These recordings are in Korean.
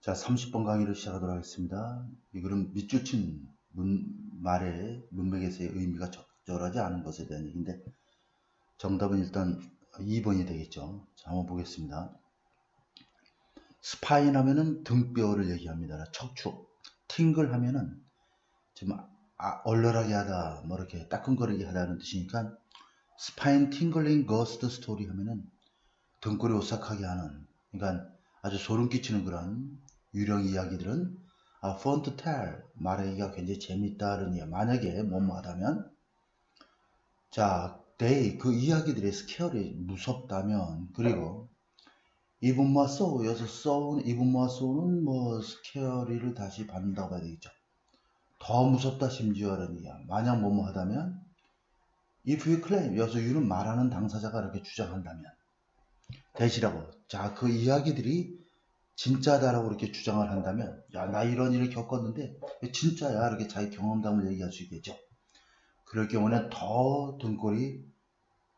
자, 30번 강의를 시작하도록 하겠습니다. 이 글은 밑줄 친 말의 문맥에서의 의미가 적절하지 않은 것에 대한 얘기인데, 정답은 일단 2번이 되겠죠. 자, 한번 보겠습니다. 스파인 하면은 등뼈를 얘기합니다. 척추. 팅글 하면은 좀 얼얼하게 하다, 뭐 이렇게 따끔거리게 하다는 뜻이니까, 스파인 팅글링 거스트 스토리 하면은 등골이 오싹하게 하는, 그러니까 아주 소름 끼치는 그런 유령 이야기들은 fun to tell, 말하기가 굉장히 재밌다는 이야. 만약에 뭐하다면, 자, 그 이야기들의 스케일이 무섭다면, 그리고 even more so, 여기서 so는 even more so는 뭐 스케일을 다시 받는다고 봐야 되겠죠. 더 무섭다 심지어라는 이야. 만약 뭐하다면, if you claim, 여기서 you는 말하는 당사자가 이렇게 주장한다면, 대시라고. 자, 그 이야기들이 진짜다라고 이렇게 주장을 한다면, 야, 나 이런 일을 겪었는데 진짜야, 이렇게 자기 경험담을 얘기할 수 있겠죠. 그럴 경우는 더 등골이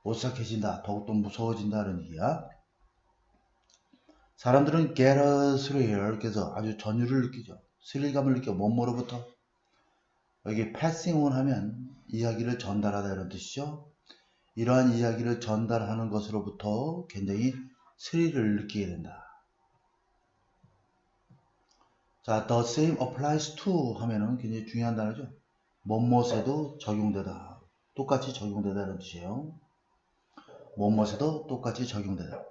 오싹해진다, 더욱더 무서워진다는 얘기야. 사람들은 get a thrill, 그래서 아주 전율을 느끼죠. 스릴감을 느껴. 뭐뭐로부터. 여기 passing on 하면 이야기를 전달하다 이런 뜻이죠. 이러한 이야기를 전달하는 것으로부터 굉장히 스릴을 느끼게 된다. 자, the same applies to 하면은 굉장히 중요한 단어죠. 뭐뭐에도 적용되다. 똑같이 적용되다는 뜻이에요. 뭐뭐에도 똑같이 적용되다.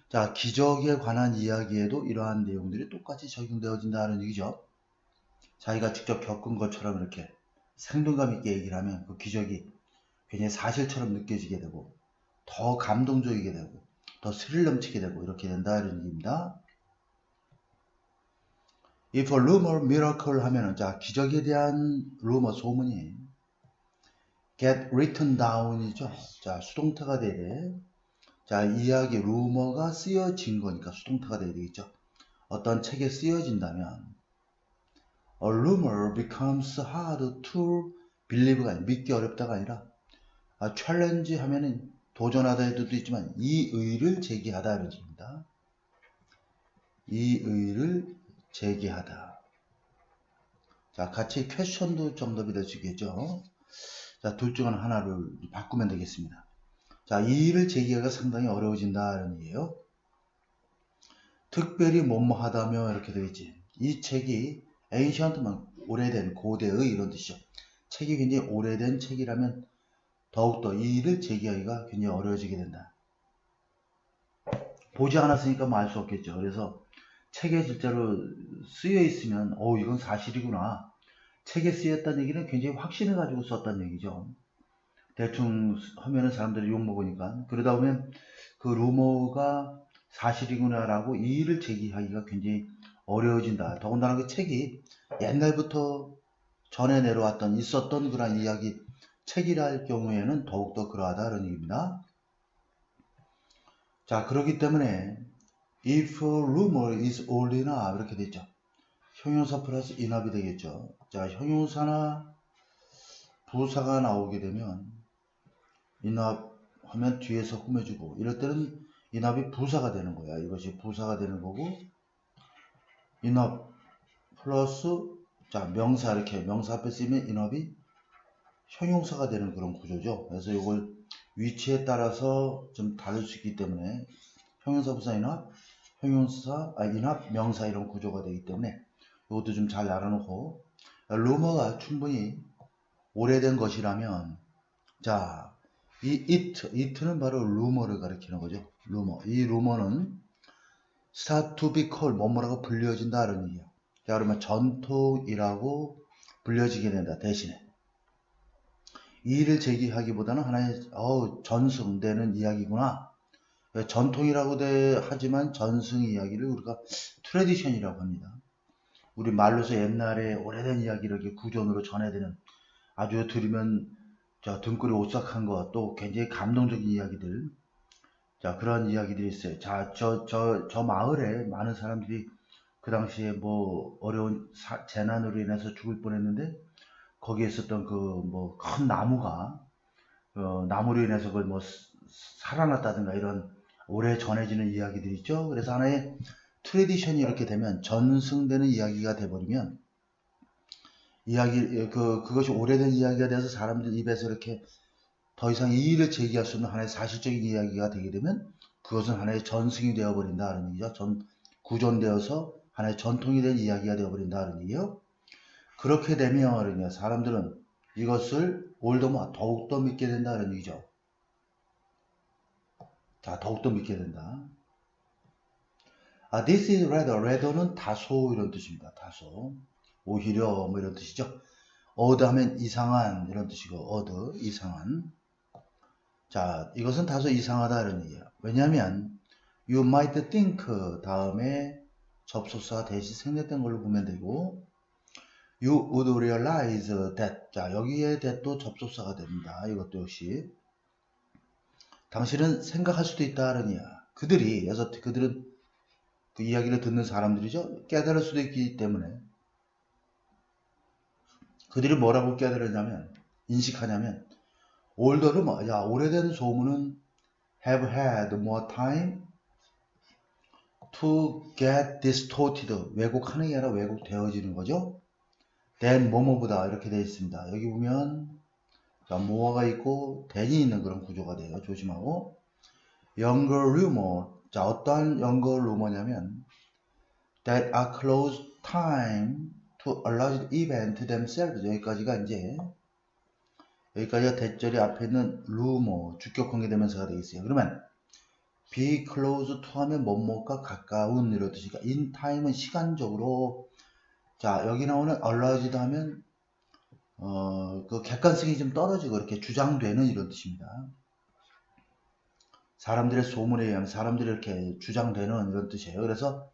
자, 기적에 관한 이야기에도 이러한 내용들이 똑같이 적용되어진다는 얘기죠. 자기가 직접 겪은 것처럼 이렇게 생동감 있게 얘기를 하면 그 기적이 굉장히 사실처럼 느껴지게 되고, 더 감동적이게 되고, 더 스릴 넘치게 되고, 이렇게 된다는 얘기입니다. If a rumor, miracle 하면은, 자, 기적에 대한 rumor, 소문이 get written down이죠. 자, 수동태가 돼야 돼. 자, 이야기, rumor가 쓰여진 거니까 수동태가 돼야 되겠죠. 어떤 책에 쓰여진다면, a rumor becomes hard to believe가 아니라, 믿기 어렵다가 아니라, challenge 하면은 도전하다 해도 있지만, 이의를 제기하다 이런 뜻입니다. 이의를 제기하다. 자, 같이 퀘션도 정답이 될 수 있겠죠. 자, 둘 중 하나를 바꾸면 되겠습니다. 자, 이의를 제기하기가 상당히 어려워진다는 얘기예요. 특별히 뭐뭐하다며 이렇게 되겠지. 이 책이 ancient만 오래된 고대의 이런 뜻이죠. 책이 굉장히 오래된 책이라면 더욱더 이의를 제기하기가 굉장히 어려워지게 된다. 보지 않았으니까 뭐 알 수 없겠죠. 그래서 책에 실제로 쓰여 있으면 이건 사실이구나. 책에 쓰였다는 얘기는 굉장히 확신을 가지고 썼다는 얘기죠. 대충 하면은 사람들이 욕먹으니까. 그러다 보면 그 루머가 사실이구나라고 이의를 제기하기가 굉장히 어려워진다. 더군다나 그 책이 옛날부터 전해 내려왔던 있었던 그런 이야기 책이랄 경우에는 더욱더 그러하다는 얘기입니다. 자, 그렇기 때문에 if a rumor is old enough 이렇게 됐죠. 형용사 플러스 enough이 되겠죠. 자, 형용사나 부사가 나오게 되면 enough 하면 뒤에서 꾸며주고, 이럴 때는 enough이 부사가 되는 거야. 이것이 부사가 되는 거고, enough 플러스 자, 명사, 이렇게 명사 앞에 쓰이면 enough이 형용사가 되는 그런 구조죠. 그래서 이걸 위치에 따라서 좀 다를 수 있기 때문에 형용사 부사 enough, 형용사 enough 명사 이런 구조가 되기 때문에 이것도 좀 잘 알아놓고, 루머가 충분히 오래된 것이라면, 자, 이 it는 바로 루머를 가리키는 거죠. 루머. 이 루머는 start to be called, 뭐뭐라고 불려진다는 얘기야. 자, 그러면 전통이라고 불려지게 된다. 대신에 이의를 제기하기보다는 하나의 전승되는 이야기구나. 전통이라고 하지만 전승 이야기를 우리가 트레디션이라고 합니다. 우리 말로서 옛날에 오래된 이야기를 이렇게 구전으로 전해드리는, 아주 들으면 등골이 오싹한 것, 또 굉장히 감동적인 이야기들, 자, 그런 이야기들이 있어요. 자, 저 마을에 많은 사람들이 그 당시에 뭐 어려운 재난으로 인해서 죽을 뻔했는데, 거기에 있었던 그 뭐 큰 나무가 나무로 인해서 그걸 뭐 살아났다든가 이런 오래 전해지는 이야기들이 있죠. 그래서 하나의 트레디션이 이렇게 되면 전승되는 이야기가 돼버리면 그것이 오래된 이야기가 돼서 사람들 입에서 이렇게 더 이상 이의를 제기할 수 없는 하나의 사실적인 이야기가 되게 되면 그것은 하나의 전승이 되어버린다는 얘기죠. 구존되어서 하나의 전통이 된 이야기가 되어버린다는 얘기요. 그렇게 되면 사람들은 이것을 더욱더 믿게 된다는 얘기죠. 자, 더욱더 믿게 된다. This is rather는 다소 이런 뜻입니다. 다소. 오히려 뭐 이런 뜻이죠. odd 하면 이상한 이런 뜻이고 odd 이상한. 자, 이것은 다소 이상하다 이런 얘기예요. 왜냐하면 you might think 다음에 접속사가 대신 생략된 걸로 보면 되고 you would realize that. 자, 여기에 that도 접속사가 됩니다. 이것도 역시 당신은 생각할 수도 있다는 이야. 그들은 그 이야기를 듣는 사람들이죠. 깨달을 수도 있기 때문에 그들이 뭐라고 깨달으냐면 인식하냐면 올더는 오래된 소문은 have had more time to get distorted. 왜곡하는 게 아니라 왜곡되어지는 거죠. than 뭐뭐보다 이렇게 되어 있습니다. 여기 보면 more가 있고 than이 있는 그런 구조가 돼요. 조심하고 younger rumor. 자, 어떠한 younger rumor냐면 that are close time to alleged event themselves. 여기까지가 대절이 앞에 있는 rumor, 주격 관계대명사가 되겠어요. 그러면 be close to 하면 뭐뭐가 가까운 이런 뜻이니까 in time은 시간적으로. 자, 여기 나오는 alleged 하면 그 객관성이 좀 떨어지고 이렇게 주장되는 이런 뜻입니다. 사람들의 소문에 의하면 사람들이 이렇게 주장되는 이런 뜻이에요. 그래서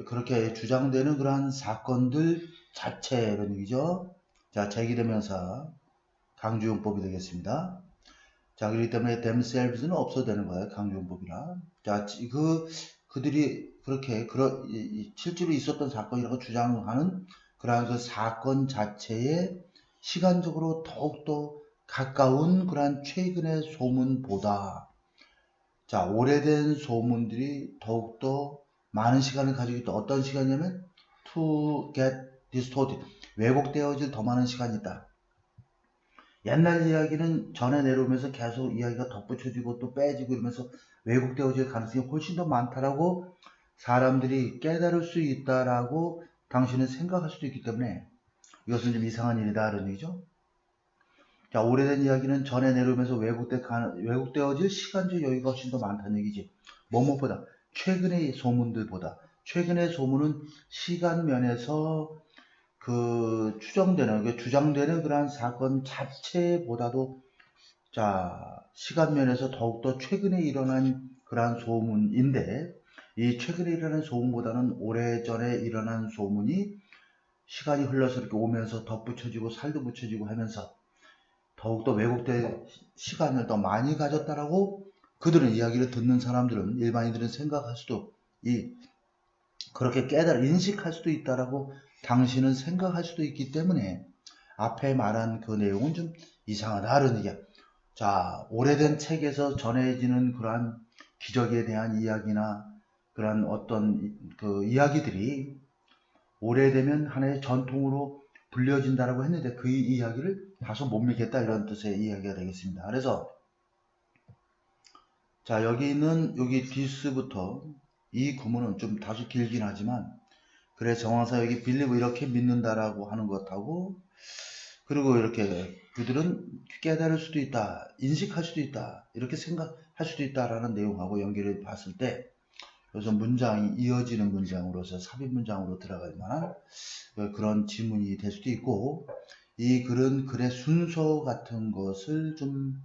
그렇게 주장되는 그러한 사건들 자체 이런 얘기죠. 자, 제기대명사 강주용법이 되겠습니다. 자, 그렇기 때문에 themselves는 없어도 되는 거예요. 강주용법이라. 자, 그들이 그렇게 실제로 있었던 사건이라고 주장하는 그러한 그 사건 자체에 시간적으로 더욱더 가까운 그러한 최근의 소문보다, 자, 오래된 소문들이 더욱더 많은 시간을 가지고 있다. 어떤 시간이냐면 to get distorted. 왜곡되어질 더 많은 시간이 있다. 옛날 이야기는 전해 내려오면서 계속 이야기가 덧붙여지고 또 빼지고 이러면서 왜곡되어질 가능성이 훨씬 더 많다라고 사람들이 깨달을 수 있다라고 당신은 생각할 수도 있기 때문에 이것은 좀 이상한 일이다 이런 얘기죠. 자, 오래된 이야기는 전해 내려오면서 왜곡되어질 시간적 여유가 훨씬 더 많다는 얘기지. 뭐뭐보다 최근의 소문들보다. 최근의 소문은 시간 면에서 주장되는 그러한 사건 자체보다도, 자, 시간 면에서 더욱더 최근에 일어난 그러한 소문인데, 이 최근에 일어난 소문보다는 오래전에 일어난 소문이 시간이 흘러서 이렇게 오면서 덧붙여지고 살도 붙여지고 하면서 더욱더 왜곡된 시간을 더 많이 가졌다라고 그들은 이야기를 듣는 사람들은, 일반인들은 생각할 수도, 그렇게 인식할 수도 있다라고 당신은 생각할 수도 있기 때문에 앞에 말한 그 내용은 좀 이상하다는 얘기야. 자, 오래된 책에서 전해지는 그러한 기적에 대한 이야기나 그러한 어떤 그 이야기들이 오래되면 하나의 전통으로 불려진다라고 했는데 그 이야기를 다소 못 믿겠다 이런 뜻의 이야기가 되겠습니다. 그래서 자, 여기 this부터 이 구문은 좀 다소 길긴 하지만 그래 정황사 여기 believe 이렇게 믿는다라고 하는 것하고, 그리고 이렇게 그들은 깨달을 수도 있다, 인식할 수도 있다, 이렇게 생각할 수도 있다라는 내용하고 연결해 봤을 때 그래서 문장이 이어지는 문장으로서 삽입 문장으로 들어갈 만한 그런 지문이 될 수도 있고, 이 글의 순서 같은 것을 좀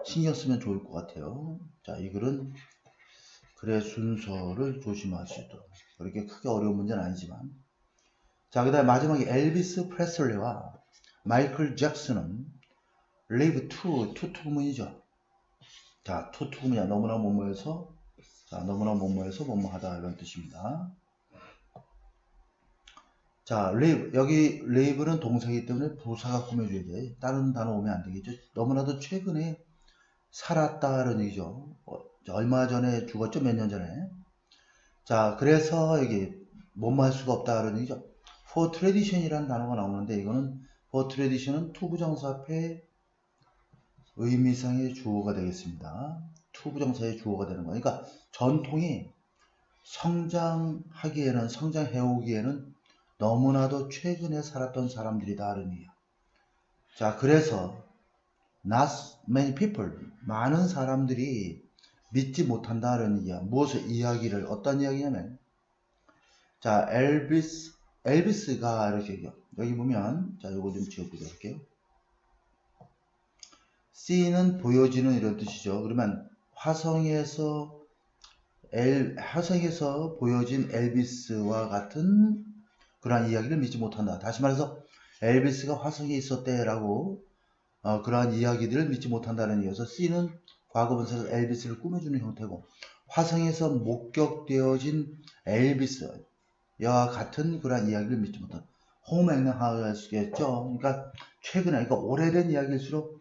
신경 쓰면 좋을 것 같아요. 자, 이 글은 글의 순서를 조심하시도록. 그렇게 크게 어려운 문제는 아니지만. 자, 그 다음에 마지막에 엘비스 프레슬리와 마이클 잭슨은 live to 구문이죠. 자, to 구문이야. 너무나 뭐뭐해서 뭐뭐하다 이런 뜻입니다. 자, live. 여기 live는 동사이기 때문에 부사가 꾸며줘야 돼. 다른 단어 오면 안 되겠죠. 너무나도 최근에 살았다는 얘기죠. 얼마 전에 죽었죠. 몇 년 전에. 자, 그래서 여기 뭐뭐 할 수가 없다 그런 얘기죠. for tradition이라는 단어가 나오는데 이거는 for tradition은 투부정사 앞에 의미상의 주어가 되겠습니다. 투부정사의 주어가 되는 거예요. 그러니까 전통이 성장하기에는 성장해오기에는 너무나도 최근에 살았던 사람들이다 하는 얘기야. 자, 그래서 not many people, 많은 사람들이 믿지 못한다는 얘기야. 무엇을 이야기를, 어떤 이야기냐면, 자, 엘비스가 이렇게 얘기해요. 여기 보면, 자, 요거 좀 지워보도록 할게요. C는 보여지는 이런 뜻이죠. 그러면 화성에서 보여진 엘비스와 같은 그러한 이야기를 믿지 못한다. 다시 말해서 엘비스가 화성에 있었대라고 그러한 이야기들을 믿지 못한다는 얘기여서 C는 과거분사에서 엘비스를 꾸며주는 형태고 화성에서 목격되어진 엘비스와 같은 그러한 이야기를 믿지 못한다. 호맹랑할 수 있겠죠. 그러니까 최근에, 그러니까 오래된 이야기일수록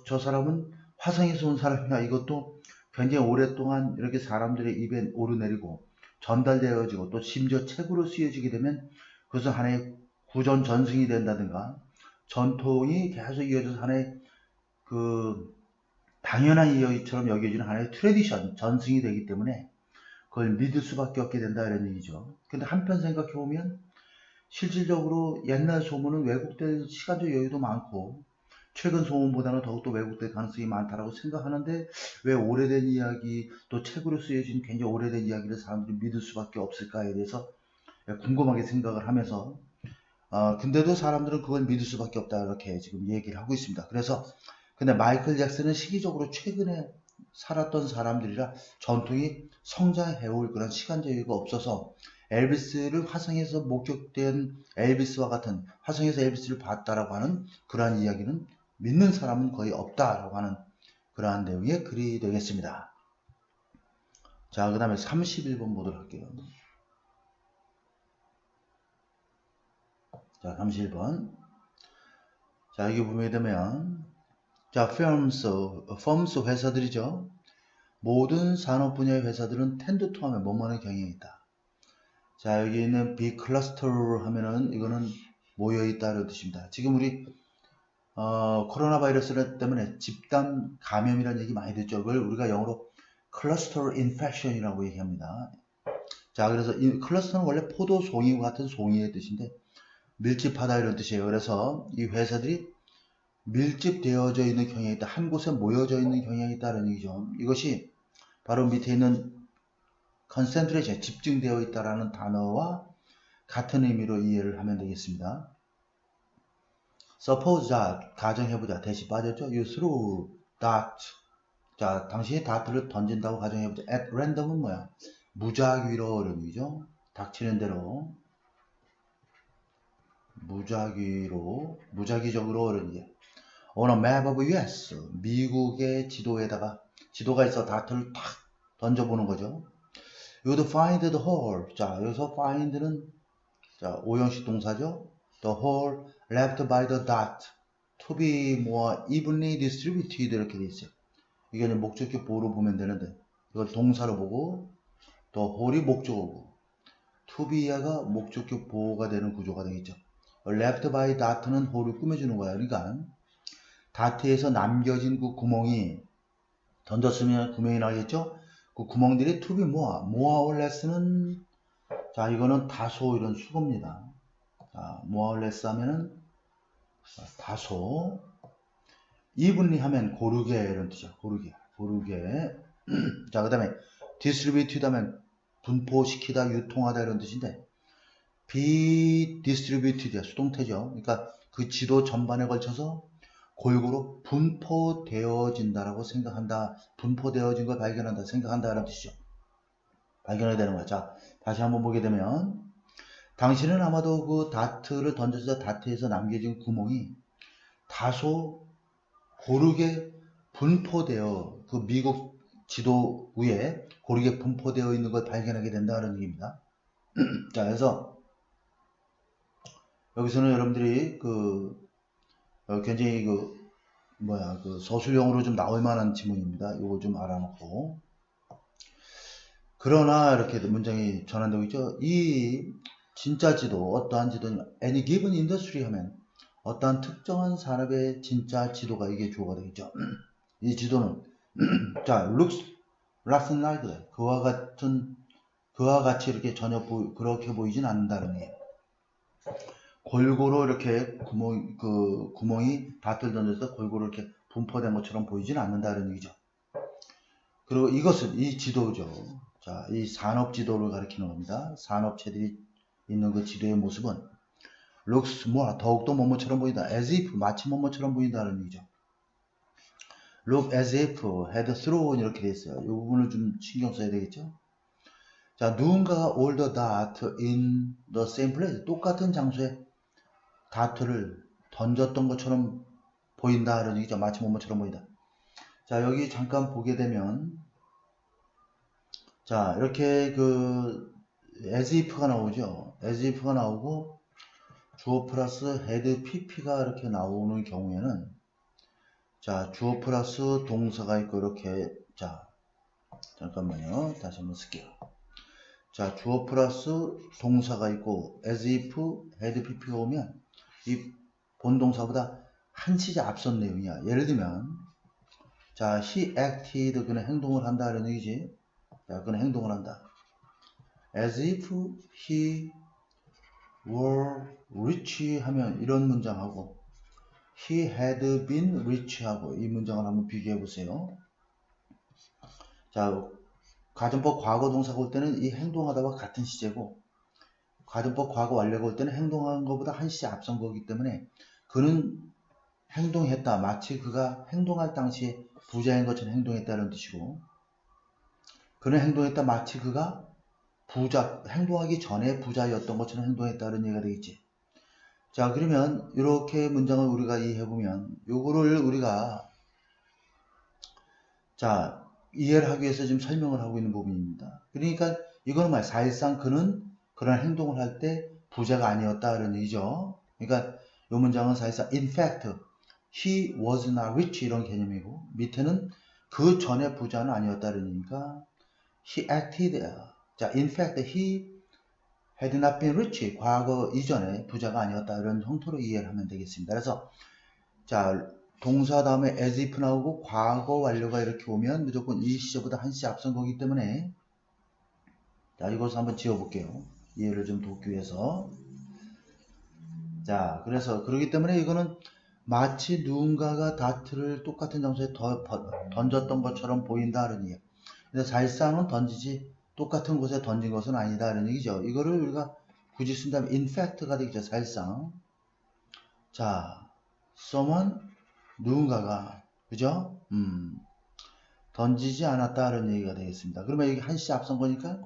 저 사람은 화성에서 온 사람이야. 이것도 굉장히 오랫동안 이렇게 사람들의 입에 오르내리고 전달되어지고 또 심지어 책으로 쓰여지게 되면 그것은 하나의 구전 전승이 된다든가 전통이 계속 이어져서 하나의 그 당연한 이야기처럼 여겨지는 하나의 트레디션, 전승이 되기 때문에 그걸 믿을 수밖에 없게 된다 이런 얘기죠. 근데 한편 생각해 보면 실질적으로 옛날 소문은 왜곡될 시간적 여유도 많고 최근 소문보다는 더욱더 왜곡될 가능성이 많다라고 생각하는데 왜 오래된 이야기 또 책으로 쓰여진 굉장히 오래된 이야기를 사람들이 믿을 수밖에 없을까에 대해서 궁금하게 생각을 하면서 근데도 사람들은 그걸 믿을 수밖에 없다 이렇게 지금 얘기를 하고 있습니다. 그래서 근데 마이클 잭슨은 시기적으로 최근에 살았던 사람들이라 전통이 성장해올 그런 시간적 여유가 없어서 엘비스를 화성에서 목격된 엘비스와 같은 화성에서 엘비스를 봤다라고 하는 그러한 이야기는 믿는 사람은 거의 없다라고 하는 그러한 내용의 글이 되겠습니다. 자, 그 다음에 31번 보도록 할게요. 자, 31번. 자, 여기 보게 되면 자, firms 회사들이죠. 모든 산업 분야의 회사들은 tend to 하면 뭐뭐하는 경향이 있다. 자, 여기 있는 be cluster 하면은 이거는 모여있다는 뜻입니다. 지금 우리 코로나 바이러스 때문에 집단 감염이라는 얘기 많이 듣죠. 그걸 우리가 영어로 cluster infection이라고 얘기합니다. 자, 그래서 이 클러스터는 원래 포도 송이와 같은 송이의 뜻인데 밀집하다 이런 뜻이에요. 그래서 이 회사들이 밀집되어져 있는 경향이 있다. 한 곳에 모여져 있는 경향이 있다는 얘기죠. 이것이 바로 밑에 있는 concentration, 집중되어 있다라는 단어와 같은 의미로 이해를 하면 되겠습니다. suppose that, 가정해보자. 대시 빠졌죠? You threw dart. 자, 당신이 다트를 던진다고 가정해보자. at random은 뭐야? 무작위로 이런 얘기죠. 닥치는 대로. 무작위적으로 이런 얘기. On a map of US, 미국의 지도가 있어 다트를 탁 던져보는 거죠. You would find the hole. 자, 여기서 find는 자, 오형식 동사죠. The hole left by the dot to be more evenly distributed 이렇게 돼 있어요. 이게 목적격 보호로 보면 되는데 이걸 동사로 보고 the hole이 목적어고 to be가 목적격 보호가 되는 구조가 되겠죠. left by dot는 hole을 꾸며주는 거야. 그러니까 다트에서 남겨진 그 구멍이 던졌으면 구멍이 나겠죠? 그 구멍들이 to be more or less는 자, 이거는 다소 이런 수거입니다. 자, more or less 하면은 다소 evenly 하면 고르게 이런 뜻이야. 고르게. 자, 그 다음에 distributed 하면 분포시키다, 유통하다 이런 뜻인데 be distributed야 수동태죠. 그러니까 그 지도 전반에 걸쳐서 골고루 분포되어진다라고 생각한다. 분포되어진 걸 발견한다. 생각한다라는 뜻이죠. 발견해야 되는 거야. 자, 다시 한번 보게 되면 당신은 아마도 그 다트를 던져서 다트에서 남겨진 구멍이 다소 고르게 분포되어 그 미국 지도 위에 고르게 분포되어 있는 걸 발견하게 된다는 얘기입니다. 자, 그래서 여기서는 여러분들이 굉장히 서술형으로 좀 나올 만한 지문입니다. 이거 좀 알아놓고. 그러나 이렇게 문장이 전환되고 있죠. 이 진짜 지도, 어떠한 지도는 any given industry 하면 어떠한 특정한 산업의 진짜 지도가 이게 주어가 되겠죠. 이 지도는 자, looks nothing like that. 그와 같이 이렇게 전혀 그렇게 보이진 않는다는 얘기예요. 골고루 이렇게 구멍이 밭을 던져서 골고루 이렇게 분포된 것처럼 보이진 않는다는 얘기죠. 그리고 이것은 이 지도죠. 자, 이 산업 지도를 가리키는 겁니다. 산업체들이 있는 그 지도의 모습은 looks more 더욱더 뭐뭐처럼 보인다. as if 마치 뭐뭐처럼 보인다는 얘기죠. look as if had thrown 이렇게 돼 있어요. 이 부분을 좀 신경 써야 되겠죠. 자, 누군가가 all the dart in the same place 똑같은 장소에 다트를 던졌던 것처럼 보인다는 얘기죠. 마치 뭐뭐처럼 보인다. 자, 여기 잠깐 보게 되면 자, 이렇게 그 as if가 나오죠. as if가 나오고 주어 플러스 had pp가 이렇게 나오는 경우에는 자, 주어 플러스 동사가 있고 이렇게 자, 잠깐만요. 다시 한번 쓸게요. 자, 주어 플러스 동사가 있고 as if had pp가 오면 이 본동사보다 한 시제 앞선 내용이야. 예를 들면 자, he acted 그는 행동을 한다는 얘기지. 자, 그는 행동을 한다. as if he were rich 하면 이런 문장하고 he had been rich 하고 이 문장을 한번 비교해 보세요. 자, 가정법 과거 동사가 올 때는 이 행동하다와 같은 시제고 가정법 과거 완료가 올 때는 행동한 것보다 한 시제 앞선 거기 때문에 그는 행동했다. 마치 그가 행동할 당시에 부자인 것처럼 행동했다는 뜻이고 그는 행동했다. 마치 그가 행동하기 전에 부자였던 것처럼 행동했다는 얘기가 되겠지. 자, 그러면 이렇게 문장을 우리가 이해해보면 요거를 우리가 자, 이해를 하기 위해서 지금 설명을 하고 있는 부분입니다. 그러니까 이거는 뭐야? 사실상 그는 그런 행동을 할 때 부자가 아니었다는 얘기죠. 그러니까 이 문장은 사실상 in fact he was not rich 이런 개념이고 밑에는 그 전에 부자는 아니었다는 얘기니까 he acted 자, in fact he had not been rich 과거 이전에 부자가 아니었다 이런 형태로 이해를 하면 되겠습니다. 그래서 자, 동사 다음에 as if 나오고 과거 완료가 이렇게 오면 무조건 이 시제보다 한 시제 앞선 거기 때문에 자, 이것을 한번 지워볼게요. 이해를 좀 돕기 위해서. 자, 그래서 그러기 때문에 이거는 마치 누군가가 다트를 똑같은 장소에 던졌던 것처럼 보인다는 얘기예요. 근데 사실상은 똑같은 곳에 던진 것은 아니다라는 얘기죠. 이거를 우리가 굳이 쓴다면 in fact가 되겠죠. 사실상. 자, someone 누군가가 그죠? 던지지 않았다는 얘기가 되겠습니다. 그러면 여기 한 시제 앞선 거니까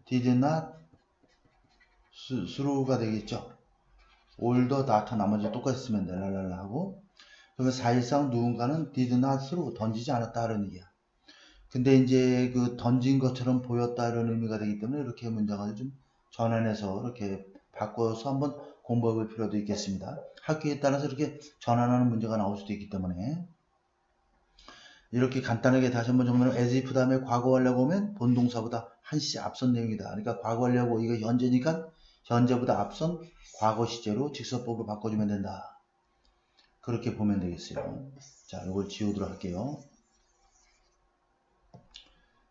did not throw가 되겠죠. all the data 나머지 똑같이 쓰면 돼. 랄랄라 하고 그러면 사실상 누군가는 did not throw 던지지 않았다는 얘기야. 근데 이제 그 던진 것처럼 보였다는 의미가 되기 때문에 이렇게 문장을 좀 전환해서 이렇게 바꿔서 한번 공부해 볼 필요도 있겠습니다. 학기에 따라서 이렇게 전환하는 문제가 나올 수도 있기 때문에 이렇게 간단하게 다시 한번 정리하면 as if 다음에 과거 완료가 오면 본동사보다 한 시제 앞선 내용이다. 그러니까 과거 완료고 이거 현재니까 현재보다 앞선 과거 시제로 직설법으로 바꿔주면 된다. 그렇게 보면 되겠어요. 자, 이걸 지우도록 할게요.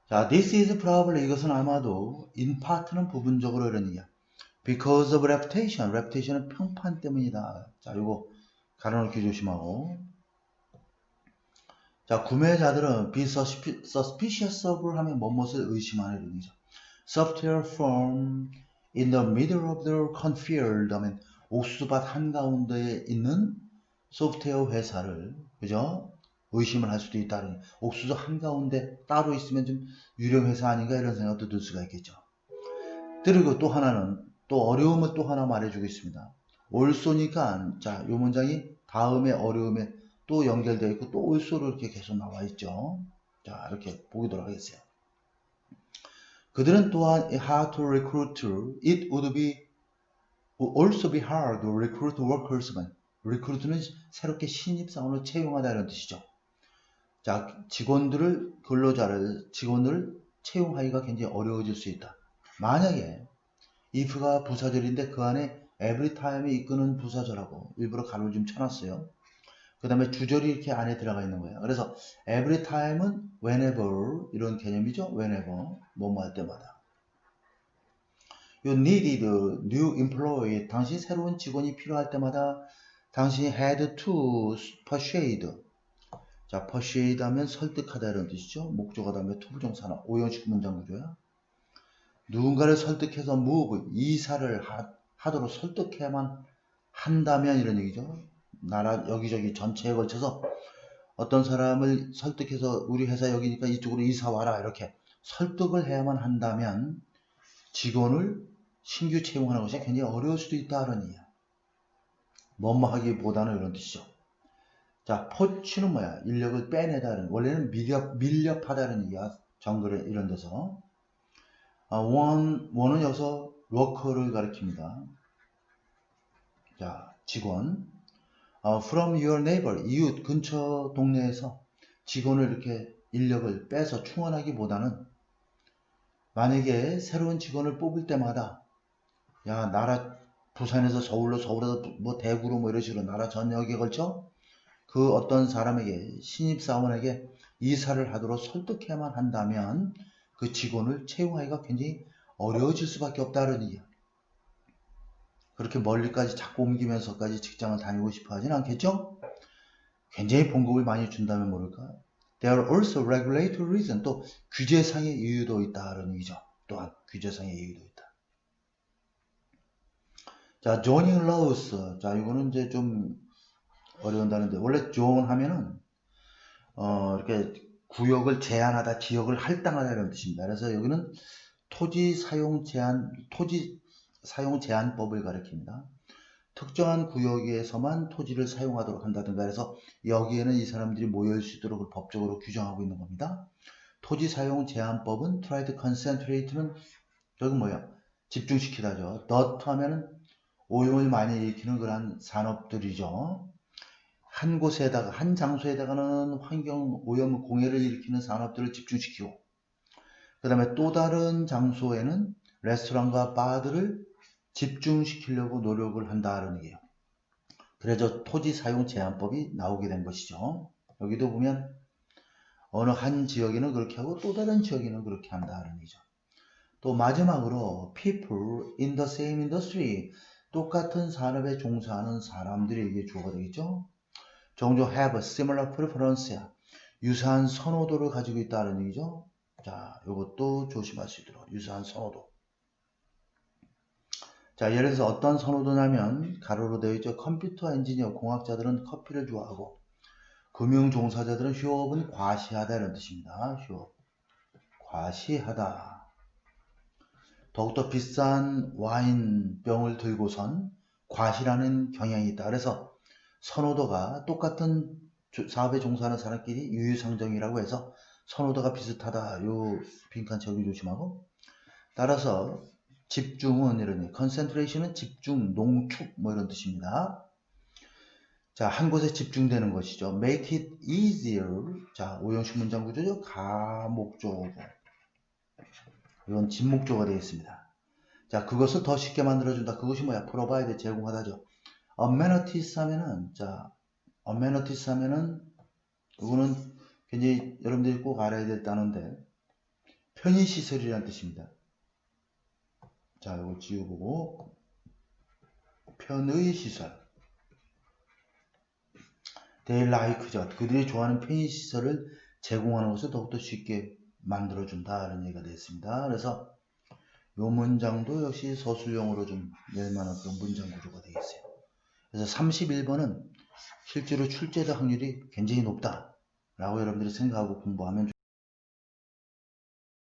자, this is probably 이것은 아마도 in part는 부분적으로 이런 얘기야. because of reputation. reputation은 평판 때문이다. 자, 이거 가로놓기 조심하고. 자, 구매자들은 be suspicious of 하면 뭐뭇을 의심하는 이런 얘기죠. software firm in the middle of the cornfield 하면 옥수수밭 한가운데에 있는 소프트웨어 회사를 그죠? 의심을 할 수도 있다는 옥수수 한가운데 따로 있으면 좀 유령 회사 아닌가 이런 생각도 들 수가 있겠죠. 그리고 또 하나는 또 어려움을 또 하나 말해주고 있습니다. 올소니까 자, 이 문장이 다음에 어려움에 또 연결되어 있고 또 올소로 이렇게 계속 나와 있죠. 자, 이렇게 보도록 하겠어요. 그들은 또한 hard to recruit. It would also be hard to recruit workers만. recruit는 새롭게 신입사원을 채용하다 이런 뜻이죠. 자, 직원들을 채용하기가 굉장히 어려워질 수 있다. 만약에 if가 부사절인데 그 안에 every time이 이끄는 부사절하고 일부러 가로를 좀 쳐놨어요. 그 다음에 주절이 이렇게 안에 들어가 있는 거예요. 그래서 every time은 whenever 이런 개념이죠. whenever 뭐뭐 할 때마다. You needed new employee. 당신 새로운 직원이 필요할 때마다 당신이 had to persuade. 자, persuade 하면 설득하다 이런 뜻이죠. 목적어 다음에 to 부정사나 오형식 문장 구조야. 누군가를 설득해서 move, 이사를 하도록 설득해야만 한다면 이런 얘기죠. 나라 여기저기 전체에 걸쳐서 어떤 사람을 설득해서 우리 회사 여기니까 이쪽으로 이사 와라 이렇게 설득을 해야만 한다면 직원을 신규 채용하는 것이 굉장히 어려울 수도 있다는 이야. 뭐뭐 하기보다는 이런 뜻이죠. 자, 포치는 뭐야? 인력을 빼내다는, 원래는 밀렵하다는 얘기야. 정글에 이런 데서. 원은 여기서 워커를 가리킵니다. 자, 직원. From your neighbor, 이웃 근처 동네에서 직원을 이렇게 인력을 빼서 충원하기보다는 만약에 새로운 직원을 뽑을 때마다 야, 나라 부산에서 서울에서 뭐 대구로 뭐 이런 식으로 나라 전역에 걸쳐 그 어떤 사람에게 신입사원에게 이사를 하도록 설득해야만 한다면 그 직원을 채용하기가 굉장히 어려워질 수밖에 없다는 얘기야. 그렇게 멀리까지 자꾸 옮기면서까지 직장을 다니고 싶어 하진 않겠죠? 굉장히 봉급을 많이 준다면 모를까? There are also regulatory reasons. 또 규제상의 이유도 있다는 얘기죠. 또한 규제상의 이유도 있다. 자, zoning laws. 자, 이거는 이제 좀 어려운 단어인데 원래 zone 하면은 이렇게 구역을 제한하다, 지역을 할당하다 이런 뜻입니다. 그래서 여기는 토지 사용 제한법을 가리킵니다. 특정한 구역에서만 토지를 사용하도록 한다든가 해서 여기에는 이 사람들이 모일 수 있도록 법적으로 규정하고 있는 겁니다. 토지 사용 제한법은 try to concentrate는 여기 뭐야? 집중시키다죠. dot 하면은 오염을 많이 일으키는 그런 산업들이죠. 한 곳에다가, 한 장소에다가는 환경 오염 공해를 일으키는 산업들을 집중시키고, 그 다음에 또 다른 장소에는 레스토랑과 바들을 집중시키려고 노력을 한다는 얘기예요. 그래서 토지 사용 제한법이 나오게 된 것이죠. 여기도 보면 어느 한 지역에는 그렇게 하고 또 다른 지역에는 그렇게 한다는 얘기죠. 또 마지막으로 people in the same industry, 똑같은 산업에 종사하는 사람들에게 주어가 되겠죠. 종종 have a similar preference야. 유사한 선호도를 가지고 있다는 얘기죠. 자, 이것도 조심하시도록. 유사한 선호도. 자, 예를 들어서 어떤 선호도냐면 가로로 되어 있죠. 컴퓨터 엔지니어, 공학자들은 커피를 좋아하고 금융 종사자들은 휴업은 과시하다 이런 뜻입니다. 휴업. 과시하다. 더욱더 비싼 와인병을 들고선 과시라는 경향이 있다. 그래서 선호도가 똑같은 사업에 종사하는 사람끼리 유유상종이라고 해서 선호도가 비슷하다. 요 빈칸 채우기 조심하고. 따라서 집중은 이런, concentration은 집중, 농축 뭐 이런 뜻입니다. 자, 한 곳에 집중되는 것이죠. make it easier. 자, 오형식 문장 구조죠. 가목조고. 이건 진목조가 되겠습니다. 자, 그것을 더 쉽게 만들어준다. 그것이 뭐야? provide, 제공하다죠. amenities 하면은, 자, amenities 하면은, 이거는 굉장히 여러분들이 꼭 알아야 될 단어인데, 편의시설이라는 뜻입니다. 자, 이걸 지워보고, 편의시설. They like죠. 그들이 좋아하는 편의시설을 제공하는 것을 더욱더 쉽게 만들어준다는 얘기가 되겠습니다. 그래서 이 문장도 역시 서술형으로 좀 낼만한 그런 문장 구조가 되겠어요. 그래서 31번은 실제로 출제될 확률이 굉장히 높다라고 여러분들이 생각하고 공부하면